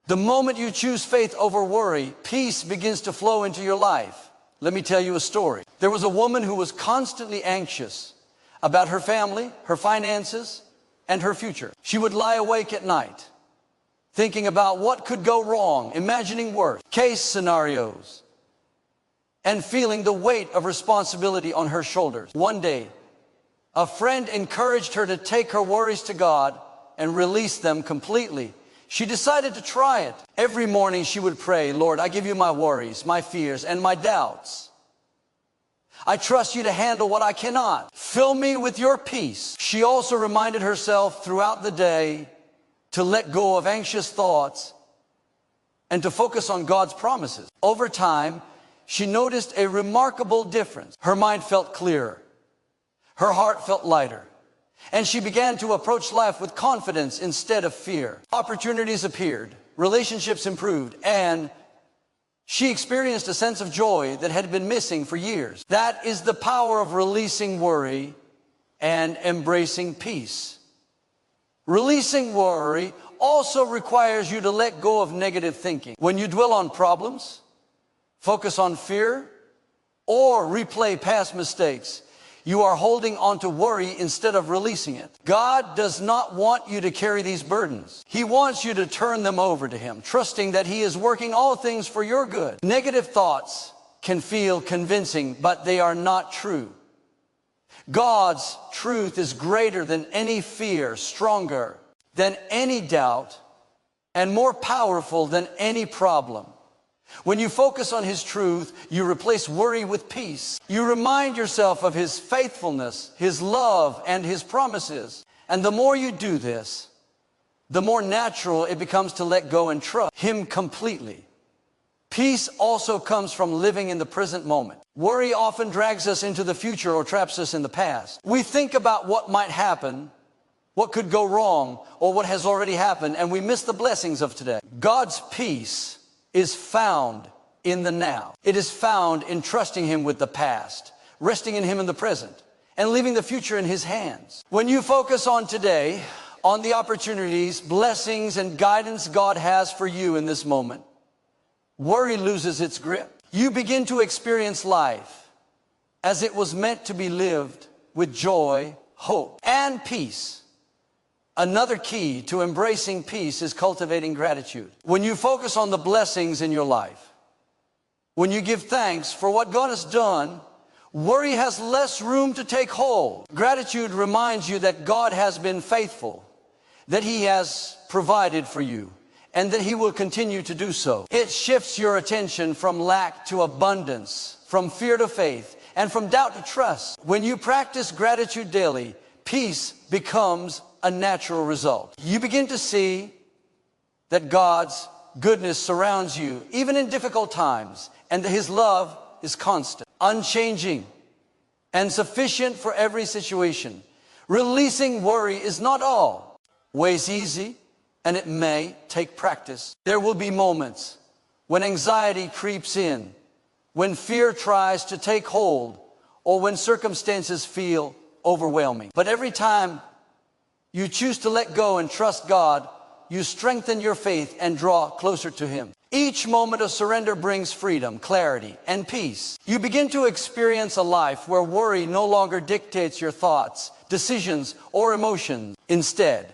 The moment you choose faith over worry, peace begins to flow into your life. Let me tell you a story. There was a woman who was constantly anxious about her family, her finances, and her future. She would lie awake at night, thinking about what could go wrong, imagining worse case scenarios, and feeling the weight of responsibility on her shoulders. One day, a friend encouraged her to take her worries to God and release them completely. She decided to try it. Every morning she would pray, Lord, I give you my worries, my fears, and my doubts. I trust you to handle what I cannot. Fill me with your peace. She also reminded herself throughout the day to let go of anxious thoughts and to focus on God's promises. Over time, she noticed a remarkable difference. Her mind felt clearer. Her heart felt lighter. And she began to approach life with confidence instead of fear. Opportunities appeared, relationships improved, and she experienced a sense of joy that had been missing for years. That is the power of releasing worry and embracing peace. Releasing worry also requires you to let go of negative thinking. When you dwell on problems, focus on fear, or replay past mistakes, you are holding on to worry instead of releasing it. God does not want you to carry these burdens. He wants you to turn them over to Him, trusting that He is working all things for your good. Negative thoughts can feel convincing, but they are not true. God's truth is greater than any fear, stronger than any doubt, and more powerful than any problem. When you focus on His truth, you replace worry with peace. You remind yourself of His faithfulness, His love, and His promises. And the more you do this, the more natural it becomes to let go and trust Him completely. Peace also comes from living in the present moment. Worry often drags us into the future or traps us in the past. We think about what might happen what could go wrong or what has already happened, and we miss the blessings of today. God's peace is found in the now. It is found in trusting Him with the past, resting in Him in the present, and leaving the future in His hands. When you focus on today, on the opportunities, blessings, and guidance God has for you in this moment, worry loses its grip. You begin to experience life as it was meant to be lived with joy, hope, and peace. Another key to embracing peace is cultivating gratitude. When you focus on the blessings in your life, when you give thanks for what God has done, worry has less room to take hold. Gratitude reminds you that God has been faithful, that He has provided for you, and that He will continue to do so. It shifts your attention from lack to abundance, from fear to faith, and from doubt to trust. When you practice gratitude daily, peace becomes a natural result. You begin to see that God's goodness surrounds you, even in difficult times, and that His love is constant, unchanging, and sufficient for every situation. Releasing worry is not always easy, and it may take practice. There will be moments when anxiety creeps in, when fear tries to take hold, or when circumstances feel overwhelming. But every time you choose to let go and trust God, you strengthen your faith and draw closer to Him. Each moment of surrender brings freedom, clarity, and peace. You begin to experience a life where worry no longer dictates your thoughts, decisions, or emotions. Instead,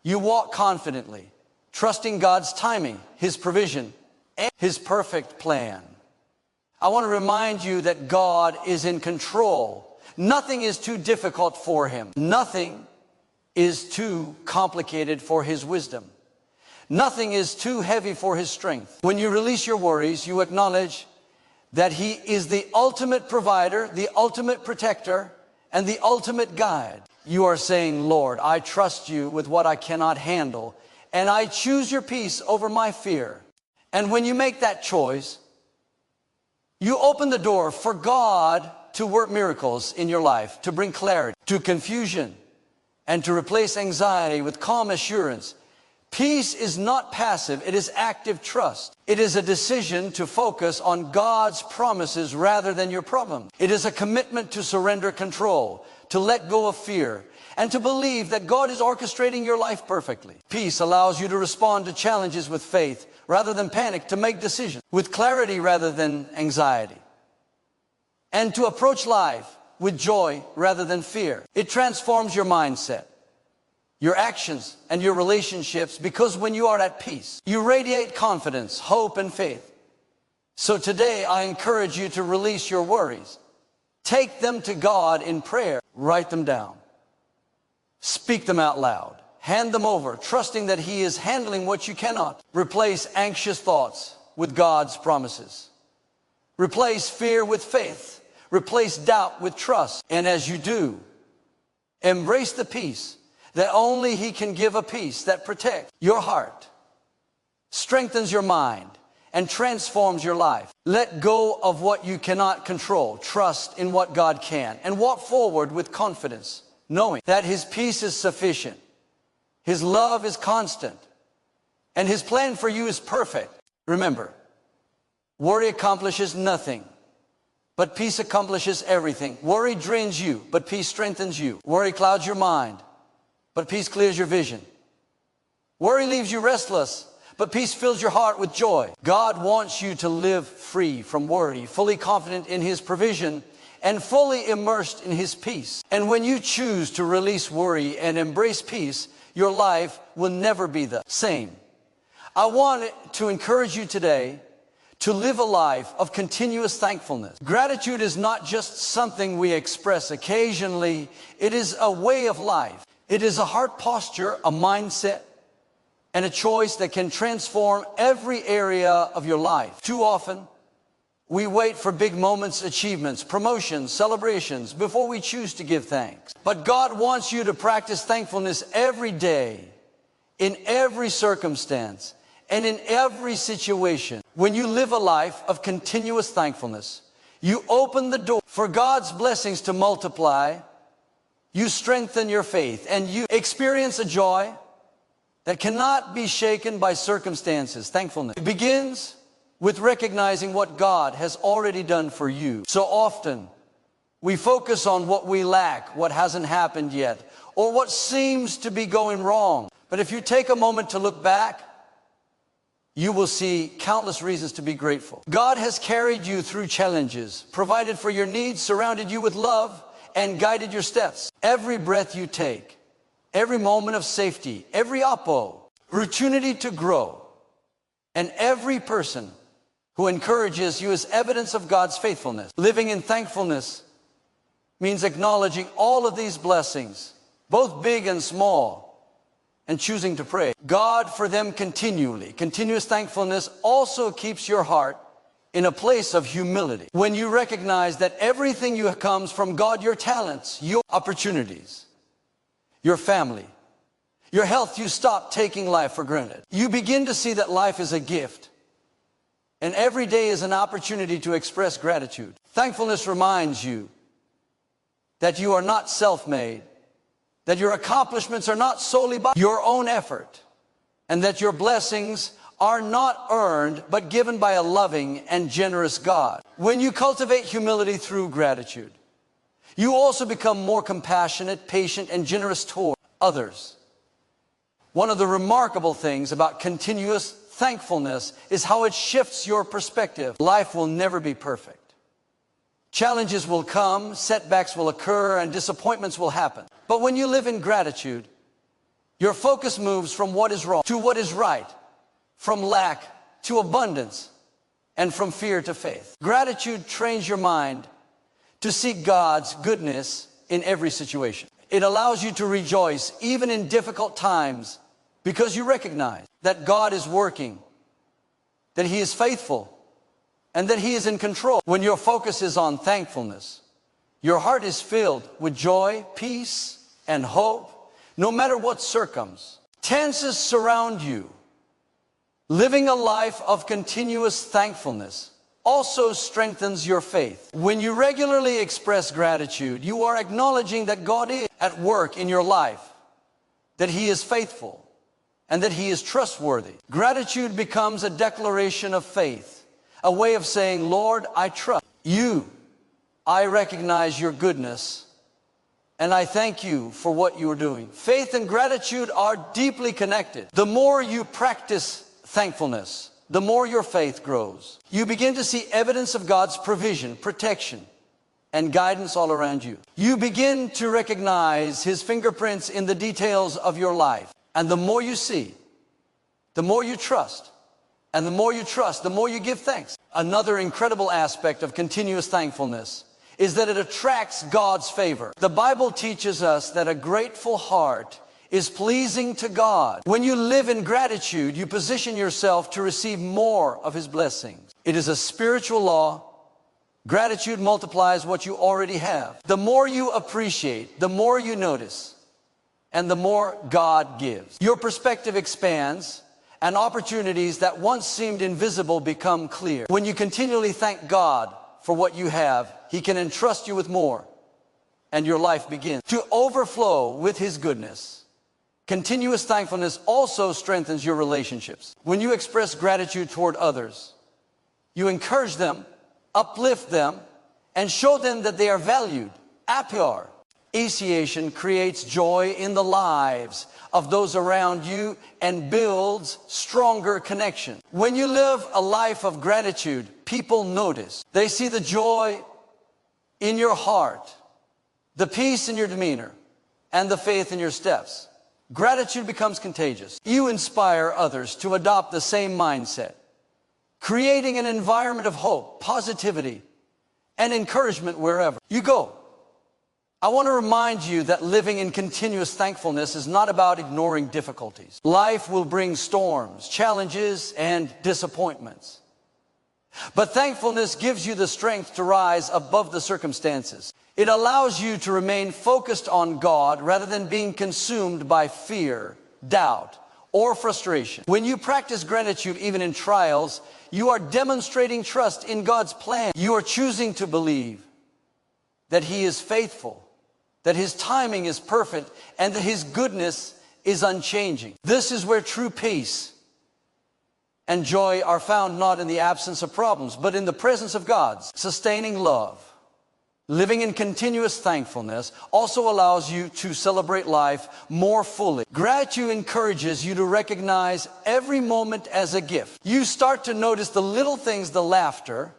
you walk confidently, trusting God's timing, His provision, and His perfect plan. I want to remind you that God is in control. Nothing is too difficult for Him. Nothing is too complicated for His wisdom. Nothing is too heavy for His strength. When you release your worries, you acknowledge that He is the ultimate provider, the ultimate protector, and the ultimate guide. You are saying, Lord, I trust You with what I cannot handle, and I choose Your peace over my fear. And when you make that choice, you open the door for God to work miracles in your life, to bring clarity to confusion, and to replace anxiety with calm assurance. Peace is not passive, it is active trust. It is a decision to focus on God's promises rather than your problems. It is a commitment to surrender control, to let go of fear, and to believe that God is orchestrating your life perfectly. Peace allows you to respond to challenges with faith rather than panic, to make decisions with clarity rather than anxiety, and to approach life with joy rather than fear. It transforms your mindset, your actions, and your relationships, because when you are at peace, you radiate confidence, hope, and faith. So today, I encourage you to release your worries. Take them to God in prayer. Write them down. Speak them out loud. Hand them over, trusting that He is handling what you cannot. Replace anxious thoughts with God's promises. Replace fear with faith. Replace doubt with trust. And as you do, embrace the peace that only He can give, a peace that protects your heart, strengthens your mind, and transforms your life. Let go of what you cannot control. Trust in what God can, and walk forward with confidence, knowing that His peace is sufficient, His love is constant, and His plan for you is perfect. Remember, worry accomplishes nothing, but peace accomplishes everything. Worry drains you, but peace strengthens you. Worry clouds your mind, but peace clears your vision. Worry leaves you restless, but peace fills your heart with joy. God wants you to live free from worry, fully confident in His provision, and fully immersed in His peace. And when you choose to release worry and embrace peace, your life will never be the same. I want to encourage you today to live a life of continuous thankfulness. Gratitude is not just something we express occasionally. It is a way of life. It is a heart posture, a mindset, and a choice that can transform every area of your life. Too often, we wait for big moments, achievements, promotions, celebrations before we choose to give thanks. But God wants you to practice thankfulness every day, in every circumstance, and in every situation. When you live a life of continuous thankfulness, you open the door for God's blessings to multiply You strengthen your faith and you experience a joy that cannot be shaken by circumstances. Thankfulness. It begins with recognizing what God has already done for you. So often, we focus on what we lack, what hasn't happened yet, or what seems to be going wrong. But if you take a moment to look back, you will see countless reasons to be grateful. God has carried you through challenges, provided for your needs, surrounded you with love, and guided your steps. Every breath you take, every moment of safety, every opportunity to grow, and every person who encourages you is evidence of God's faithfulness. Living in thankfulness means acknowledging all of these blessings, both big and small, and choosing to pray God for them continually. Continuous thankfulness also keeps your heart in a place of humility. When you recognize that everything you have comes from God, your talents, your opportunities, your family, your health, you stop taking life for granted. You begin to see that life is a gift, and every day is an opportunity to express gratitude. Thankfulness reminds you that you are not self-made, that your accomplishments are not solely by your own effort, and that your blessings are not earned but given by a loving and generous God. When you cultivate humility through gratitude, you also become more compassionate, patient, and generous toward others. One of the remarkable things about continuous thankfulness is how it shifts your perspective. Life will never be perfect. Challenges will come, setbacks will occur, and disappointments will happen. But when you live in gratitude, your focus moves from what is wrong to what is right, from lack to abundance, and from fear to faith. Gratitude trains your mind to seek God's goodness in every situation. It allows you to rejoice even in difficult times because you recognize that God is working, that He is faithful, and that He is in control. When your focus is on thankfulness, your heart is filled with joy, peace, and hope, no matter what circumstances surround you. Living a life of continuous thankfulness also strengthens your faith. When you regularly express gratitude, you are acknowledging that God is at work in your life, that He is faithful, and that He is trustworthy. Gratitude becomes a declaration of faith, a way of saying, Lord, I trust you. I recognize your goodness, and I thank you for what you are doing. Faith and gratitude are deeply connected. The more you practice thankfulness, the more your faith grows. You begin to see evidence of God's provision, protection, and guidance all around you. You begin to recognize His fingerprints in the details of your life. And the more you see, the more you trust. And the more you trust, the more you give thanks. Another incredible aspect of continuous thankfulness is that it attracts God's favor. The Bible teaches us that a grateful heart is pleasing to God. When you live in gratitude, you position yourself to receive more of His blessings. It is a spiritual law. Gratitude multiplies what you already have. The more you appreciate, the more you notice, and the more God gives. Your perspective expands, and opportunities that once seemed invisible become clear. When you continually thank God for what you have, He can entrust you with more, and your life begins to overflow with His goodness. Continuous thankfulness also strengthens your relationships. When you express gratitude toward others, you encourage them, uplift them, and show them that they are valued. Appreciation creates joy in the lives of those around you and builds stronger connection. When you live a life of gratitude, people notice. They see the joy in your heart, the peace in your demeanor, and the faith in your steps. Gratitude becomes contagious. You inspire others to adopt the same mindset, creating an environment of hope, positivity, and encouragement wherever you go. I want to remind you that living in continuous thankfulness is not about ignoring difficulties. Life will bring storms, challenges, and disappointments. But thankfulness gives you the strength to rise above the circumstances. It allows you to remain focused on God rather than being consumed by fear, doubt, or frustration. When you practice gratitude even in trials, you are demonstrating trust in God's plan. You are choosing to believe that He is faithful that His timing is perfect, and that His goodness is unchanging. This is where true peace and joy are found, not in the absence of problems, but in the presence of God's sustaining love. Living in continuous thankfulness also allows you to celebrate life more fully. Gratitude encourages you to recognize every moment as a gift. You start to notice the little things, the laughter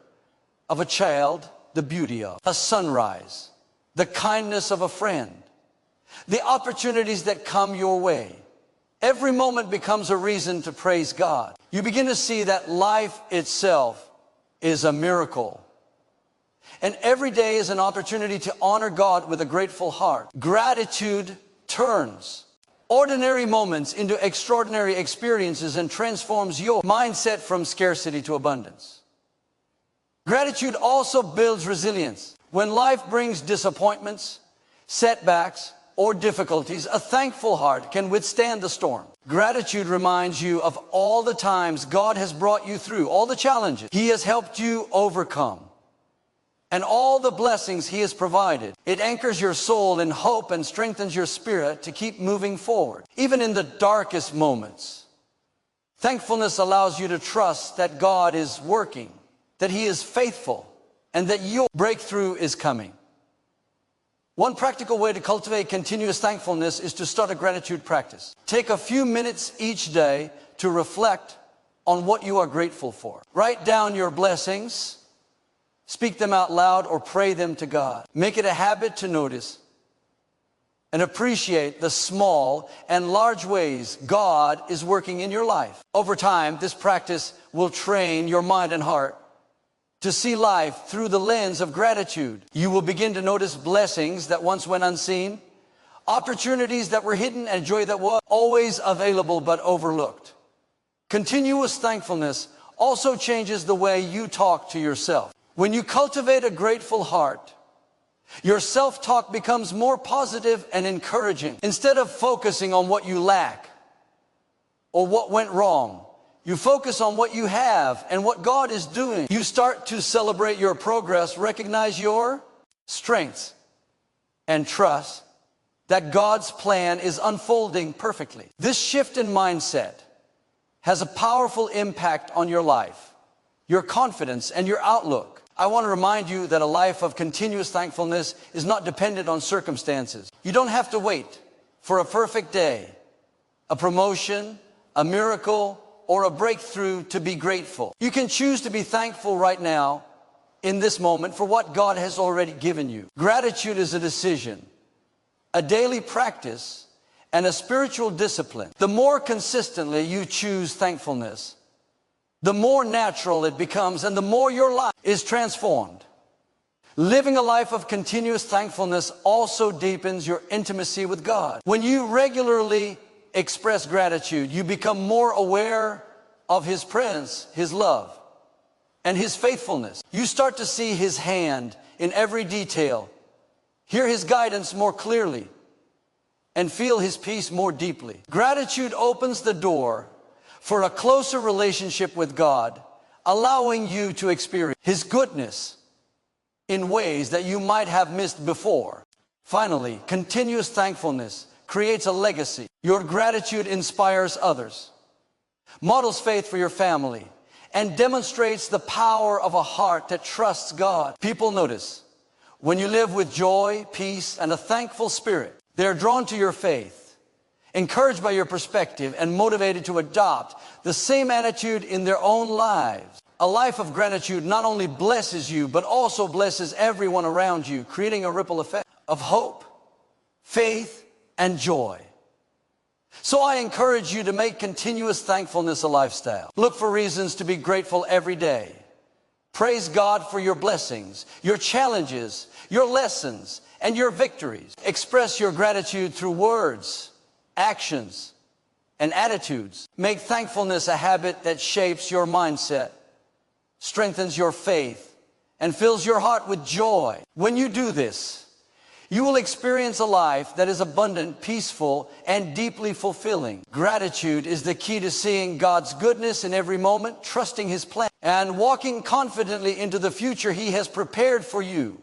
of a child, the beauty of a sunrise, the kindness of a friend, the opportunities that come your way. Every moment becomes a reason to praise God. You begin to see that life itself is a miracle. And every day is an opportunity to honor God with a grateful heart. Gratitude turns ordinary moments into extraordinary experiences and transforms your mindset from scarcity to abundance. Gratitude also builds resilience. When life brings disappointments, setbacks, or difficulties, a thankful heart can withstand the storm. Gratitude reminds you of all the times God has brought you through, all the challenges He has helped you overcome, and all the blessings He has provided. It anchors your soul in hope and strengthens your spirit to keep moving forward. Even in the darkest moments, thankfulness allows you to trust that God is working, that He is faithful, and that your breakthrough is coming. One practical way to cultivate continuous thankfulness is to start a gratitude practice. Take a few minutes each day to reflect on what you are grateful for. Write down your blessings, speak them out loud, or pray them to God. Make it a habit to notice and appreciate the small and large ways God is working in your life. Over time, this practice will train your mind and heart to see life through the lens of gratitude. You will begin to notice blessings that once went unseen, opportunities that were hidden, and joy that was always available but overlooked. Continuous thankfulness also changes the way you talk to yourself. When you cultivate a grateful heart, your self-talk becomes more positive and encouraging. Instead of focusing on what you lack or what went wrong, you focus on what you have and what God is doing. You start to celebrate your progress, recognize your strengths, and trust that God's plan is unfolding perfectly. This shift in mindset has a powerful impact on your life, your confidence, and your outlook. I want to remind you that a life of continuous thankfulness is not dependent on circumstances. You don't have to wait for a perfect day, a promotion, a miracle, or a breakthrough to be grateful. You can choose to be thankful right now in this moment for what God has already given you. Gratitude is a decision, a daily practice, and a spiritual discipline. The more consistently you choose thankfulness, the more natural it becomes and the more your life is transformed. Living a life of continuous thankfulness also deepens your intimacy with God. When you regularly express gratitude, you become more aware of His presence, His love, and His faithfulness. You start to see His hand in every detail, hear His guidance more clearly, and feel His peace more deeply. Gratitude opens the door for a closer relationship with God, allowing you to experience His goodness in ways that you might have missed before. Finally, continuous thankfulness creates a legacy. Your gratitude inspires others, models faith for your family, and demonstrates the power of a heart that trusts God. People notice when you live with joy, peace, and a thankful spirit. They are drawn to your faith, encouraged by your perspective, and motivated to adopt the same attitude in their own lives. A life of gratitude not only blesses you, but also blesses everyone around you, creating a ripple effect of hope, faith, and joy. So I encourage you to make continuous thankfulness a lifestyle. Look for reasons to be grateful every day. Praise God for your blessings, your challenges, your lessons, and your victories. Express your gratitude through words, actions, and attitudes. Make thankfulness a habit that shapes your mindset, strengthens your faith, and fills your heart with joy. When you do this, you will experience a life that is abundant, peaceful, and deeply fulfilling. Gratitude is the key to seeing God's goodness in every moment, trusting His plan, and walking confidently into the future He has prepared for you.